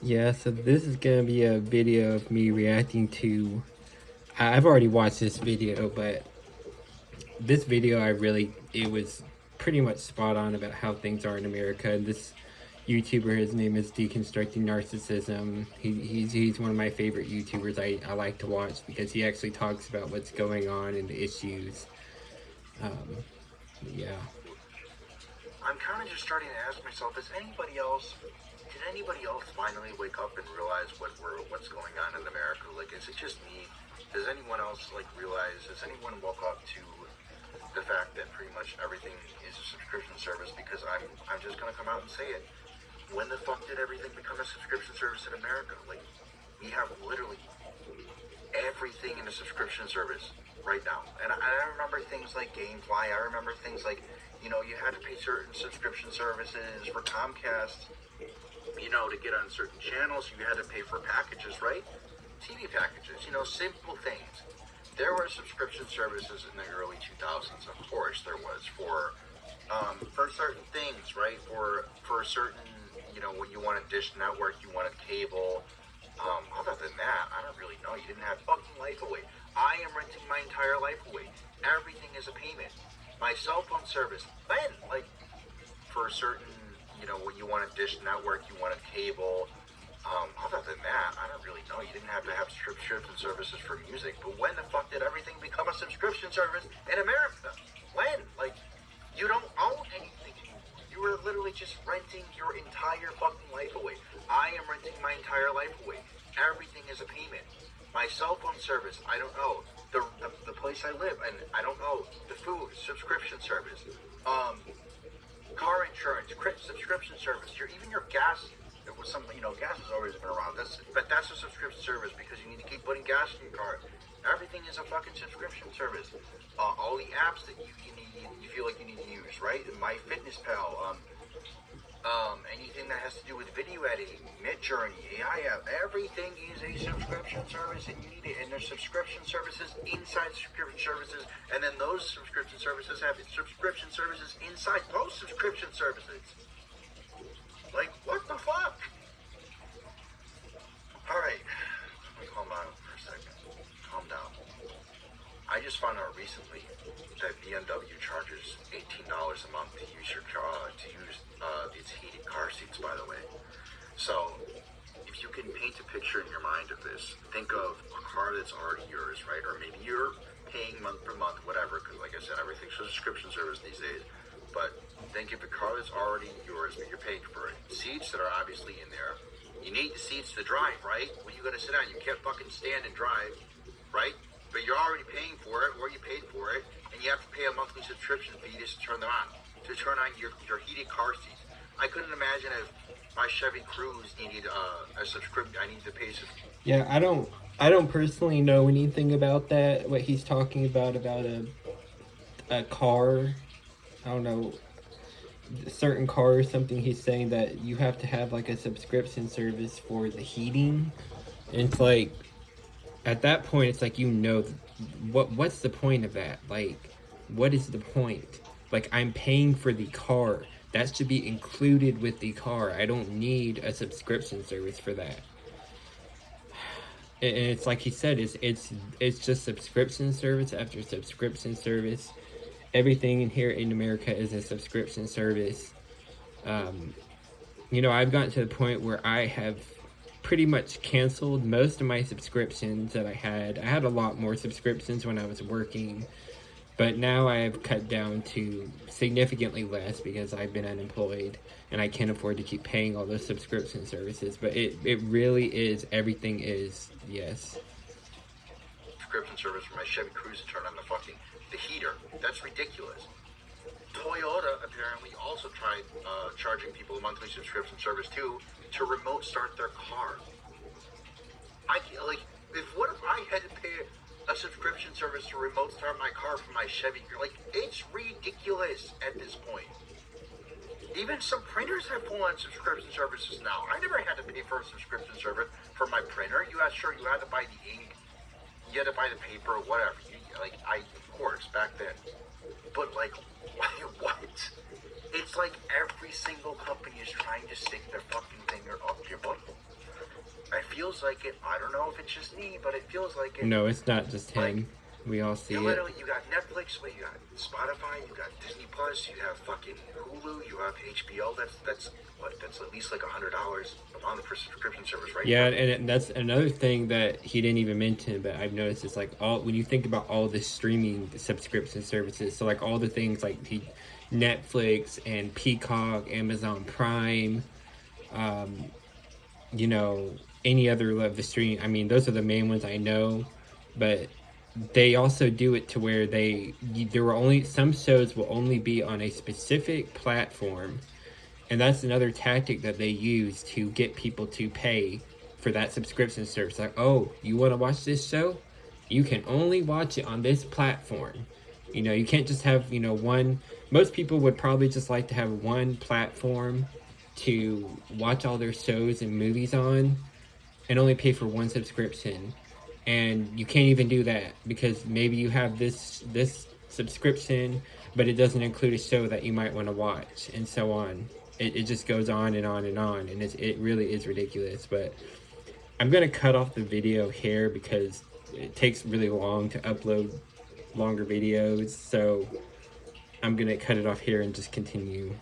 Yeah, so this is gonna be a video of me reacting to. I've already watched this video, but this video it was pretty much spot on about how things are in America. And this YouTuber, his name is Deconstructing Narcissism. He's one of my favorite YouTubers I like to watch because he actually talks about what's going on and the issues. Um, yeah. I'm kind of just starting to ask myself, did anybody else finally wake up and realize what's going on in America? Like, is it just me? Does anyone else realize? Has anyone woke up to the fact that pretty much everything is a subscription service? Because I'm just gonna come out and say it. When the fuck did everything become a subscription service in America? Like, we have literally everything in a subscription service right now. And I remember things like GameFly. I remember things like, you had to pay certain subscription services for Comcast, to get on certain channels. You had to pay for packages, right? TV packages, simple things. There were subscription services in the early 2000s, of course there was, for certain things, right? For certain, when you wanted Dish Network, you wanted cable. Other than that, I don't really know. You didn't have fucking life away. I am renting my entire life away. Everything is a payment. My cell phone service, then, for certain, when you wanted Dish Network, you wanted cable. Other than that, I don't really know. You didn't have to have subscription services for music. But when the fuck did everything become a subscription service in America? When? You don't own anything. You were literally just renting your entire fucking life away. I am renting my entire life away. Everything is a payment. My cell phone service, I don't know. The place I live, and I don't know. The food, subscription service. Car insurance, subscription service. Even your gas. There was some, gas has always been around. But that's a subscription service because you need to keep putting gas in your car. Everything is a fucking subscription service. All the apps that you need, you feel like you need to use, right? MyFitnessPal, anything that has to do with video editing, Midjourney, AI app, everything is a subscription service, and you need it. And there's subscription services inside subscription services, and then those subscription services have subscription services inside those subscription services. What the fuck? Alright, let me calm down for a second. Calm down. I just found out recently that BMW charges $18 a month to use its heated car seats, by the way. So, if you can paint a picture in your mind of this, think of a car that's already yours, right? Or maybe you're paying month per month, whatever, because like I said, everything's a subscription service these days. But think of a car that's already yours, but you're paying for it. Seats that are obviously in there. You need the seats to drive, right? When you gotta sit down, you can't fucking stand and drive, right? But you're already paying for it, or you paid for it, and you have to pay a monthly subscription fee just to turn them on, to turn on your heated car seats. I couldn't imagine if my Chevy Cruze needed a subscription. I need to pay. Yeah, I don't personally know anything about that. What he's talking about a car. I don't know, certain car or something. He's saying that you have to have like a subscription service for the heating. And it's like at that point it's like what's the point of that? Like, what is the point? Like, I'm paying for the car. That should be included with the car. I don't need a subscription service for that. And it's like he said, it's just subscription service after subscription service. Everything in here in America is a subscription service. I've gotten to the point where I have pretty much canceled most of my subscriptions that I had. I had a lot more subscriptions when I was working, but now I have cut down to significantly less because I've been unemployed and I can't afford to keep paying all those subscription services. But it really is, everything is, yes. Subscription service for my Chevy Cruze to turn on the heater. That's ridiculous. Toyota apparently also tried charging people a monthly subscription service too to remote start their car. What if I had to pay a subscription service to remote start my car from my Chevy? It's ridiculous at this point. Even some printers have full-on subscription services now. I never had to pay for a subscription service for my printer. You had to buy the ink, you had to buy the paper, whatever. Of course, back then. But what? It's like every single company is trying to stick their fucking finger up your butt. feels like it. I don't know if it's just me, but it feels like it. No, it's not just him. We all see You it. literally, you got Netflix, you got Spotify, you got Disney Plus, you have fucking Hulu, you have HBO. That's at least like $100 a month for subscription service, right? Yeah, now. and that's another thing that he didn't even mention, but I've noticed is like all when you think about all the streaming subscription services, so like all the things like Netflix and Peacock, Amazon Prime, you know, any other of the stream. I mean, those are the main ones I know, but they also do it to where there were only some shows will only be on a specific platform, and that's another tactic that they use to get people to pay for that subscription service. Like, oh, you want to watch this show? You can only watch it on this platform. You know, you can't just have, you know, one. Most people would probably just like to have one platform to watch all their shows and movies on and only pay for one subscription. And you can't even do that because maybe you have this subscription, but it doesn't include a show that you might want to watch, and so on. It just goes on and on and on, and it really is ridiculous. But I'm gonna cut off the video here because it takes really long to upload longer videos, so I'm gonna cut it off here and just continue.